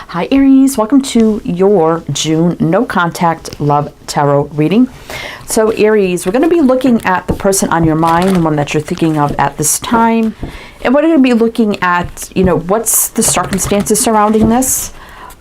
Hi Aries, welcome to your June no contact love tarot reading. So Aries, we're going to be looking at the person on your mind, the one that you're thinking of at this time. And we're going to be looking at, what's the circumstances surrounding this?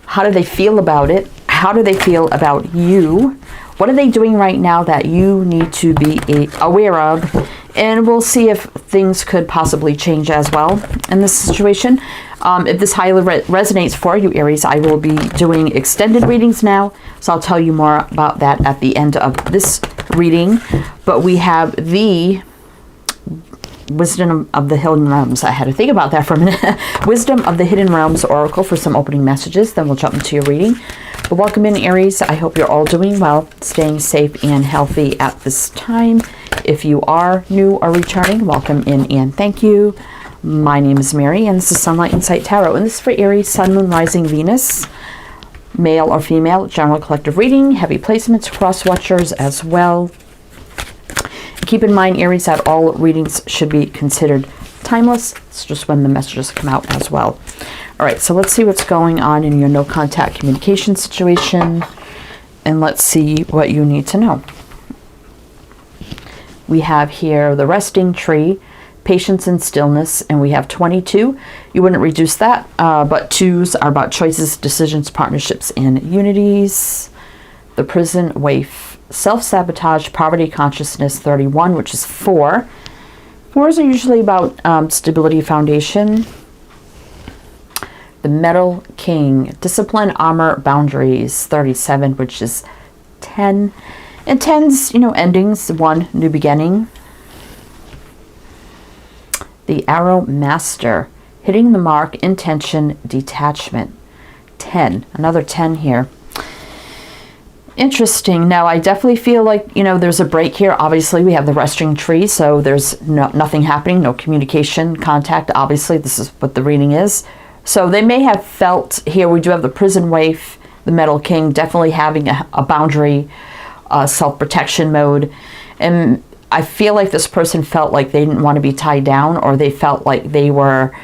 How do they feel about it? How do they feel about you? What are they doing right now that you need to be aware of? And we'll see if things could possibly change as well in this situation. If this highly resonates for you, Aries, I will be doing extended readings now. So I'll tell you more about that at the end of this reading. But we have the Wisdom of the Hidden Realms. I had to think about that for a minute. Wisdom of the Hidden Realms Oracle for some opening messages. Then we'll jump into your reading. But welcome in, Aries. I hope you're all doing well, staying safe and healthy at this time. If you are new or returning, welcome in and thank you. My name is Mary, and this is Sunlight Insight Tarot. And this is for Aries, Sun, Moon, Rising, Venus, male or female, general collective reading, heavy placements, cross watchers as well. Keep in mind, Aries, that all readings should be considered timeless. It's just when the messages come out as well. All right, so let's see what's going on in your no contact communication situation, and let's see what you need to know. We have here the resting tree, patience and stillness, and we have 22. You wouldn't reduce that, but twos are about choices, decisions, partnerships, and unities. The prison waif, self-sabotage, poverty consciousness, 31, which is 4. 4s are usually about stability, foundation. The Metal King, discipline, armor, boundaries, 37, which is 10. And 10s, endings, 1, new beginning. The Arrow Master, hitting the mark, intention, detachment, 10. Another 10 here. Interesting. Now, I definitely feel like, there's a break here. Obviously, we have the resting tree, so there's nothing happening, no communication, contact. Obviously, this is what the reading is. So they may have felt here, we do have the prison waif, the Metal King, definitely having a boundary, self-protection mode. And I feel like this person felt like they didn't want to be tied down, or they felt like they were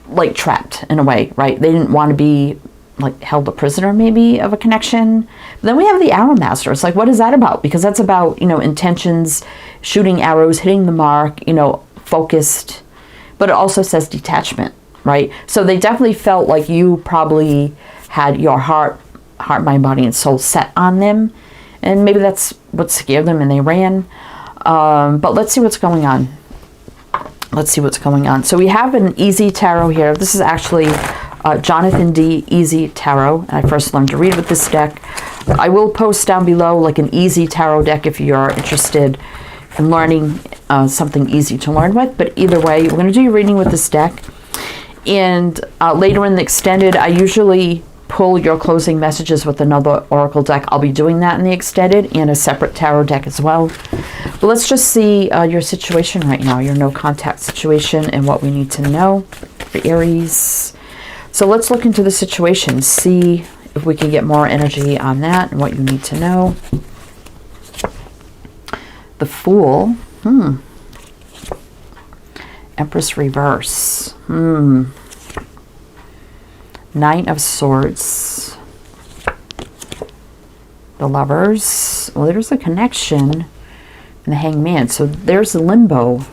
like trapped in a way, right? They didn't want to be like held a prisoner maybe of a connection. But then we have the Arrow Master. It's like, what is that about? Because that's about, intentions, shooting arrows, hitting the mark, focused. But it also says detachment, right? So they definitely felt like you probably had your heart, mind, body, and soul set on them. And maybe that's what scared them and they ran. But let's see what's going on. Let's see what's going on. So we have an Easy Tarot here. This is actually Jonathan D. Easy Tarot. And I first learned to read with this deck. I will post down below like an Easy Tarot deck if you're interested in learning something easy to learn with. But either way, we're going to do your reading with this deck. And later in the extended, I usually pull your closing messages with another oracle deck. I'll be doing that in the extended and a separate tarot deck as well. But let's just see your situation right now, your no contact situation, and what we need to know for Aries. So let's look into the situation, see if we can get more energy on that and what you need to know. The Fool. Empress reverse. 9 of Swords. The Lovers. Well, there's a connection. And the Hangman. So there's the limbo.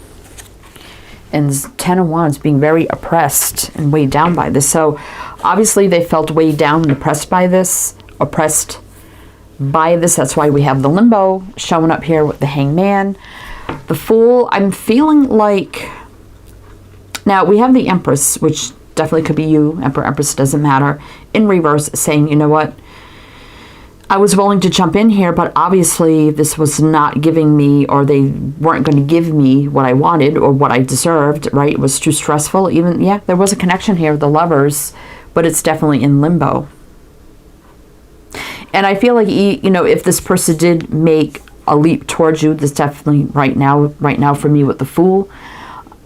And 10 of Wands, being very oppressed and weighed down by this. So obviously they felt weighed down and oppressed by this. Oppressed by this. That's why we have the limbo showing up here with the Hangman. The Fool. I'm feeling like... Now, we have the Empress, which definitely could be you, Emperor, Empress, doesn't matter, in reverse, saying, you know what, I was willing to jump in here, but obviously this was not giving me, or they weren't going to give me what I wanted or what I deserved, right? It was too stressful. Even, yeah, there was a connection here, the Lovers, but it's definitely in limbo. And I feel like, if this person did make a leap towards you, this definitely right now for me with the Fool,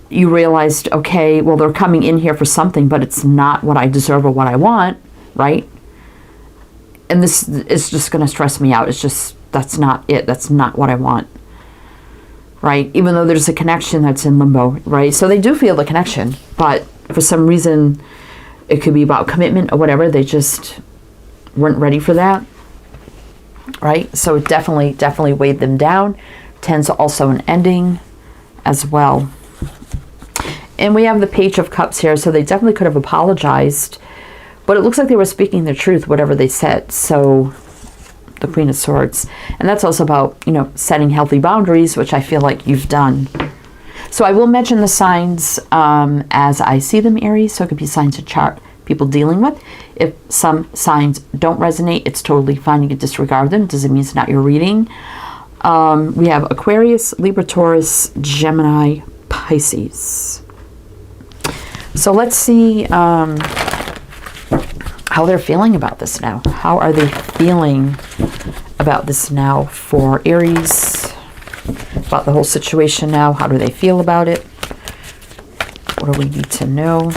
you realized, okay, well, they're coming in here for something, but it's not what I deserve or what I want, right? And this is just going to stress me out. It's just, that's not it. That's not what I want, right? Even though there's a connection that's in limbo, right? So they do feel the connection, but for some reason, it could be about commitment or whatever. They just weren't ready for that, right? So it definitely weighed them down. 10's also an ending as well. And we have the Page of Cups here, so they definitely could have apologized, but it looks like they were speaking the truth, whatever they said. So the Queen of Swords. And that's also about, you know, setting healthy boundaries, which I feel like you've done. So I will mention the signs as I see them, Aries. So it could be signs of chart people dealing with. If some signs don't resonate, it's totally fine. You can disregard them. Doesn't mean it's not your reading. We have Aquarius, Libra, Taurus, Gemini, Pisces. So let's see how they're feeling about this now. How are they feeling about this now for Aries? About the whole situation now. How do they feel about it? What do we need to know?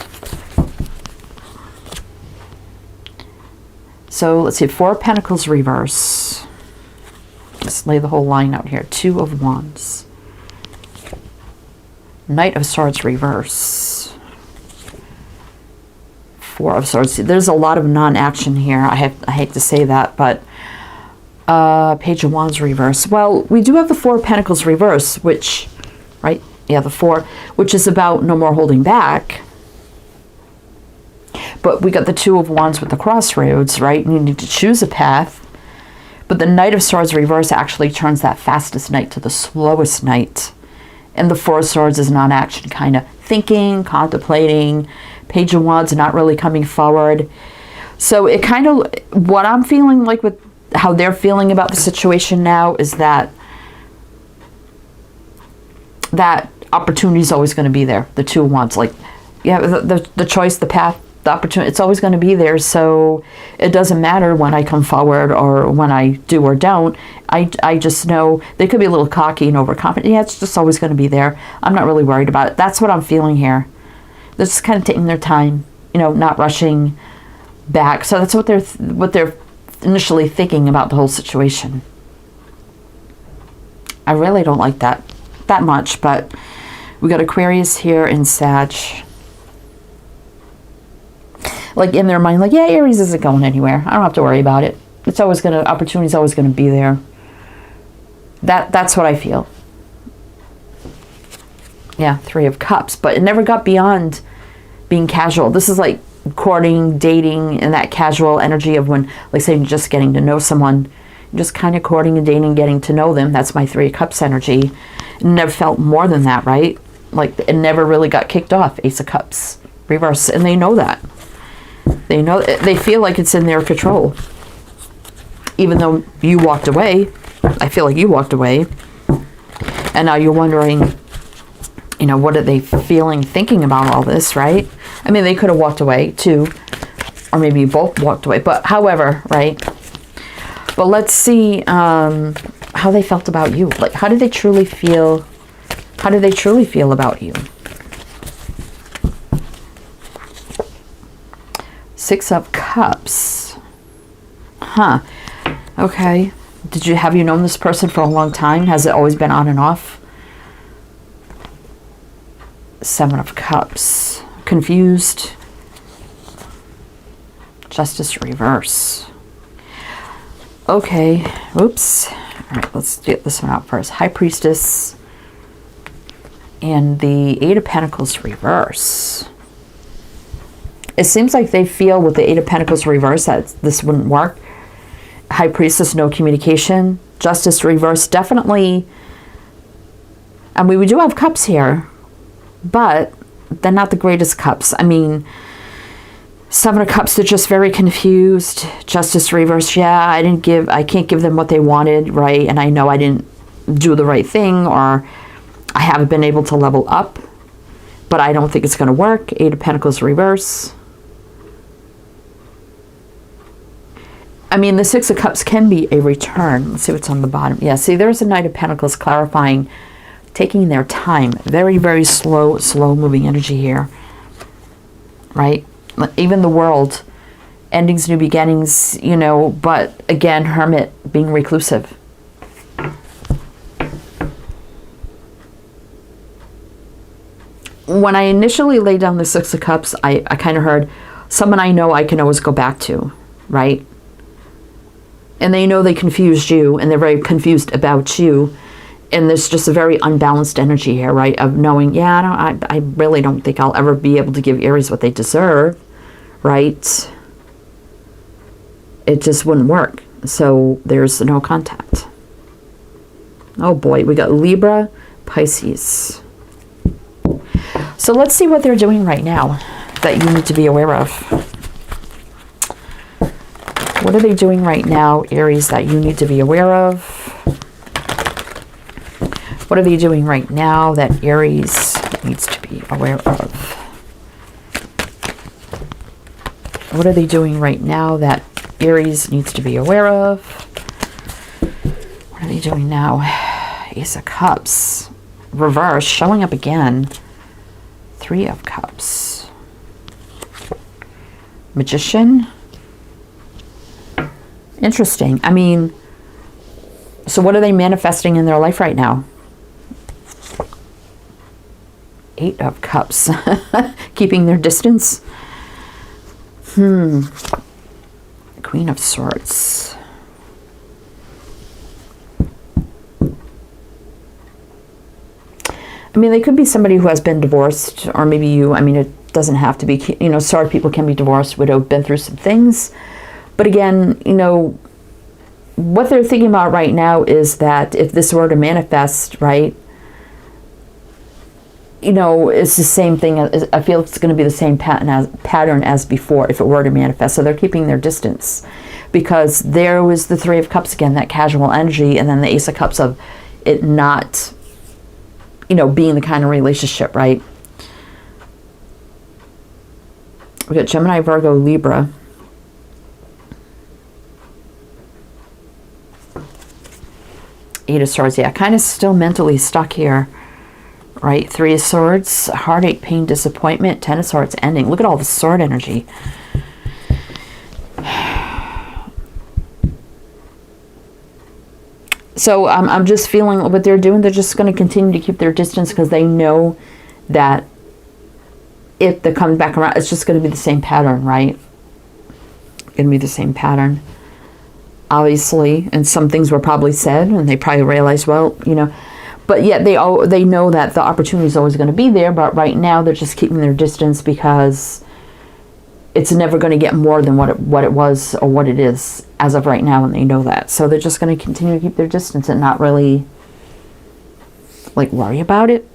So let's see, 4 of Pentacles reverse. Let's lay the whole line out here. 2 of Wands. Knight of Swords reverse. 4 of Swords. There's a lot of non-action here. I hate to say that, but Page of Wands reverse. Well, we do have the 4 of Pentacles reverse, which, right? Yeah, the 4, which is about no more holding back. But we got the 2 of Wands with the crossroads, right? You need to choose a path. But the Knight of Swords reverse actually turns that fastest knight to the slowest knight. And the 4 of Swords is non-action, kind of thinking, contemplating. Page of Wands not really coming forward. So it kind of, what I'm feeling like with how they're feeling about the situation now is that that opportunity is always going to be there. The 2 of Wands, like, yeah, the choice, the path, the opportunity, it's always going to be there. So it doesn't matter when I come forward or when I do or don't. I just know they could be a little cocky and overconfident. Yeah, it's just always going to be there. I'm not really worried about it. That's what I'm feeling here. They're just kind of taking their time, you know, not rushing back. So that's what they're initially thinking about the whole situation. I really don't like that much, but we got Aquarius here in Sag. Like in their mind, like, yeah, Aries isn't going anywhere. I don't have to worry about it. It's always gonna, opportunity's always gonna be there. That's what I feel. Yeah, 3 of Cups, but it never got beyond being casual. This is like courting, dating, and that casual energy of when, like, say, you're just getting to know someone, just kind of courting and dating, getting to know them. That's my 3 of Cups energy. It never felt more than that, right? Like, it never really got kicked off. Ace of Cups reverse, and they know that. They know, they feel like it's in their control. Even though you walked away, I feel like you walked away, and now you're wondering, you know, what are they feeling, thinking about all this, right? I mean, they could have walked away too, or maybe you both walked away, but however, right? But let's see how they felt about you. Like, how did they truly feel? How did they truly feel about you? 6 of Cups. Huh. Okay. Have you known this person for a long time? Has it always been on and off? 7 of Cups. Confused. Justice reverse. Okay. Oops. All right, let's get this one out first. High Priestess. And the 8 of Pentacles reverse. It seems like they feel with the 8 of Pentacles reverse that this wouldn't work. High Priestess, no communication. Justice reverse, definitely. I mean, we do have cups here, but they're not the greatest cups. I mean, 7 of Cups, they're just very confused. Justice reverse, yeah, I can't give them what they wanted, right? And I know I didn't do the right thing, or I haven't been able to level up, but I don't think it's going to work. 8 of Pentacles reverse. I mean, the 6 of Cups can be a return. Let's see what's on the bottom. Yeah, see, there's a Knight of Pentacles clarifying, taking their time. Very, very slow moving energy here. Right? Even the World, endings, new beginnings, you know, but again, Hermit, being reclusive. when I initially laid down the Six of Cups, I kind of heard someone I know I can always go back to, right? And they know they confused you, and they're very confused about you. And there's just a very unbalanced energy here, right? Of knowing, yeah, I really don't think I'll ever be able to give Aries what they deserve, right? It just wouldn't work. So there's no contact. Oh boy, we got Libra, Pisces. So let's see what they're doing right now that you need to be aware of. What are they doing right now, Aries, that you need to be aware of? What are they doing right now that Aries needs to be aware of? What are they doing right now that Aries needs to be aware of? What are they doing now? Ace of Cups. Reverse, showing up again. Three of Cups. Magician. Interesting. I mean, so what are they manifesting in their life right now? Eight of Cups. Keeping their distance. Queen of Swords. I mean, they could be somebody who has been divorced, or maybe you. I mean, it doesn't have to be, you know, sword people can be divorced, widowed, been through some things. But again, you know, what they're thinking about right now is that if this were to manifest, right, you know, it's the same thing. I feel it's going to be the same pattern as before if it were to manifest. So they're keeping their distance because there was the Three of Cups again, that casual energy, and then the Ace of Cups of it not, you know, being the kind of relationship, right? We got Gemini, Virgo, Libra. Eight of Swords, yeah, kind of still mentally stuck here, right? Three of Swords, heartache, pain, disappointment. Ten of Swords, ending. Look at all the sword energy. So I'm just feeling what they're doing. They're just going to continue to keep their distance because they know that if they come back around, it's just going to be the same pattern, right? Going to be the same pattern. Obviously, and some things were probably said, and they probably realized, well, you know, but yet they know that the opportunity is always going to be there. But right now, they're just keeping their distance because it's never going to get more than what it was or what it is as of right now, and they know that. So they're just going to continue to keep their distance and not really like worry about it.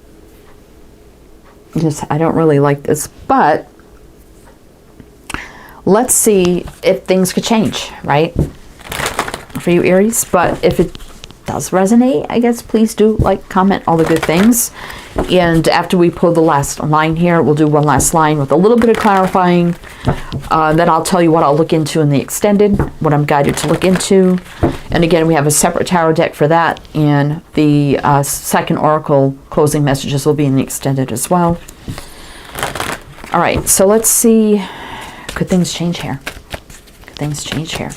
Just, I don't really like this, but let's see if things could change, right? For you, Aries. But if it does resonate, I guess please do like, comment, all the good things. And after we pull the last line here, we'll do one last line with a little bit of clarifying. Then I'll tell you what I'll look into in the extended, what I'm guided to look into. And again, we have a separate tarot deck for that, and the second oracle closing messages will be in the extended as well. All right, so let's see. Could things change here? Could things change here?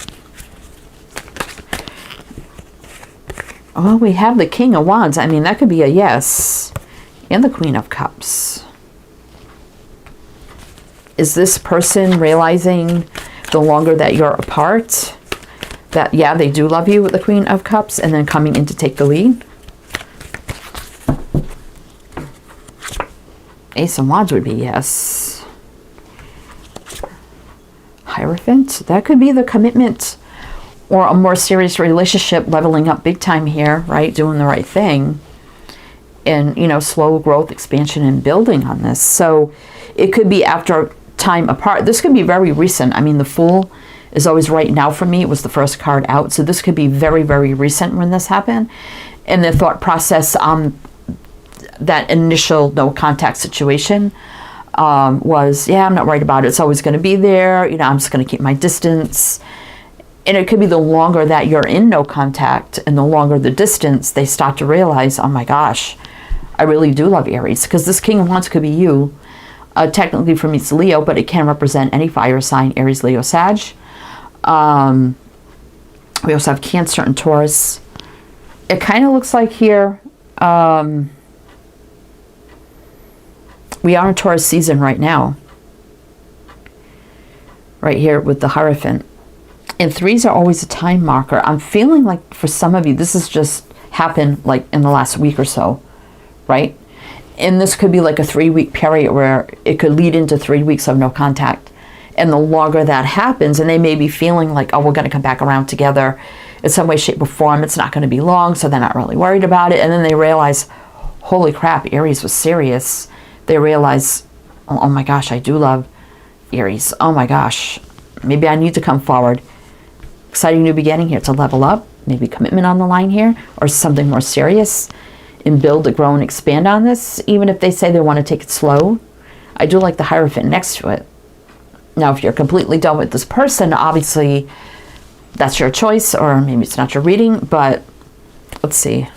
Oh, we have the King of Wands. I mean, that could be a yes. And the Queen of Cups. Is this person realizing the longer that you're apart that, yeah, they do love you with the Queen of Cups, and then coming in to take the lead? Ace of Wands would be yes. Hierophant. That could be the commitment or a more serious relationship, leveling up big time here, right? Doing the right thing. And, you know, slow growth, expansion, and building on this. So it could be after time apart. This could be very recent. I mean, the Fool is always right now for me. It was the first card out. So this could be very, very recent when this happened. And the thought process on that initial no contact situation was, yeah, I'm not worried about it. It's always going to be there. You know, I'm just going to keep my distance. And it could be the longer that you're in no contact and the longer the distance, they start to realize, oh my gosh, I really do love Aries. Because this King of Wands could be you. Technically for me it's Leo, but it can represent any fire sign, Aries, Leo, Sag. We also have Cancer and Taurus. It kind of looks like here, We are in Taurus season right now. Right here with the Hierophant. And threes are always a time marker. I'm feeling like for some of you, this has just happened like in the last week or so, right? And this could be like a 3-week period where it could lead into 3 weeks of no contact. And the longer that happens, and they may be feeling like, oh, we're going to come back around together in some way, shape, or form. It's not going to be long, so they're not really worried about it. And then they realize, holy crap, Aries was serious. They realize, oh my gosh, I do love Aries. Oh my gosh, maybe I need to come forward. Exciting new beginning here to level up. Maybe commitment on the line here, or something more serious, and build, grow, and expand on this. Even if they say they want to take it slow, I do like the Hierophant next to it. Now, if you're completely done with this person, obviously that's your choice, or maybe it's not your reading. But let's see.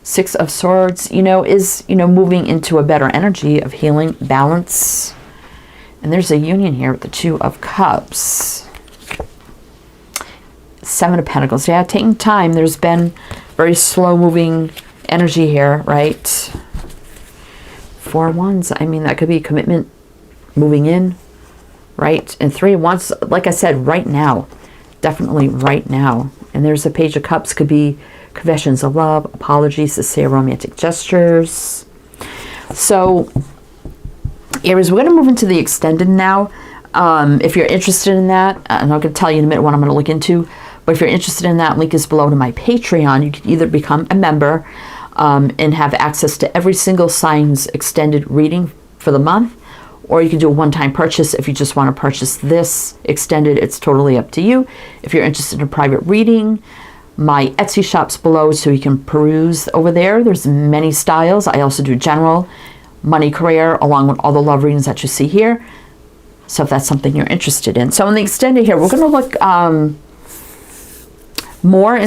6 of Swords, is moving into a better energy of healing, balance. And there's a union here with the 2 of Cups. 7 of Pentacles. Yeah, taking time. There's been very slow moving energy here, right? 4 of Wands. I mean, that could be commitment moving in, right? And 3 of Wands, like I said, right now. Definitely right now. And there's a Page of Cups. Could be confessions of love, apologies, sincere romantic gestures. So Aries, we're going to move into the extended now. If you're interested in that, and I'm going to tell you in a minute what I'm going to look into, but if you're interested in that, link is below to my Patreon. You can either become a member and have access to every single signs extended reading for the month, or you can do a one-time purchase if you just want to purchase this extended. It's totally up to you. If you're interested in a private reading, my Etsy shop's below, so you can peruse over there. There's many styles. I also do general, money, career, along with all the love readings that you see here. So if that's something you're interested in. So in the extended here, we're going to look more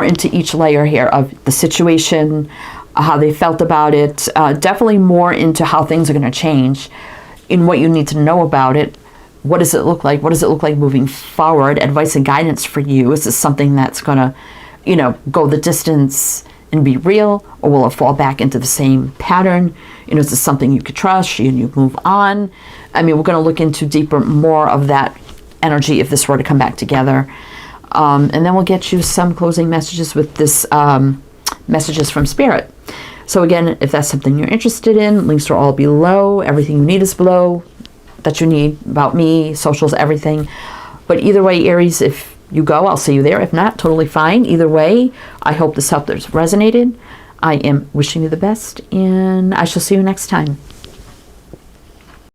into each layer here of the situation, how they felt about it. Definitely more into how things are going to change, in what you need to know about it. What does it look like? What does it look like moving forward? Advice and guidance for you. Is this something that's going to, go the distance and be real, or will it fall back into the same pattern? Is this something you could trust and you move on? I mean, we're going to look into deeper, more of that energy if this were to come back together. And then we'll get you some closing messages with this, messages from Spirit. So again, if that's something you're interested in, links are all below. Everything you need is below that you need about me, socials, everything. But either way, Aries, if you go, I'll see you there. If not, totally fine. Either way, I hope this helped, resonated. I am wishing you the best, and I shall see you next time.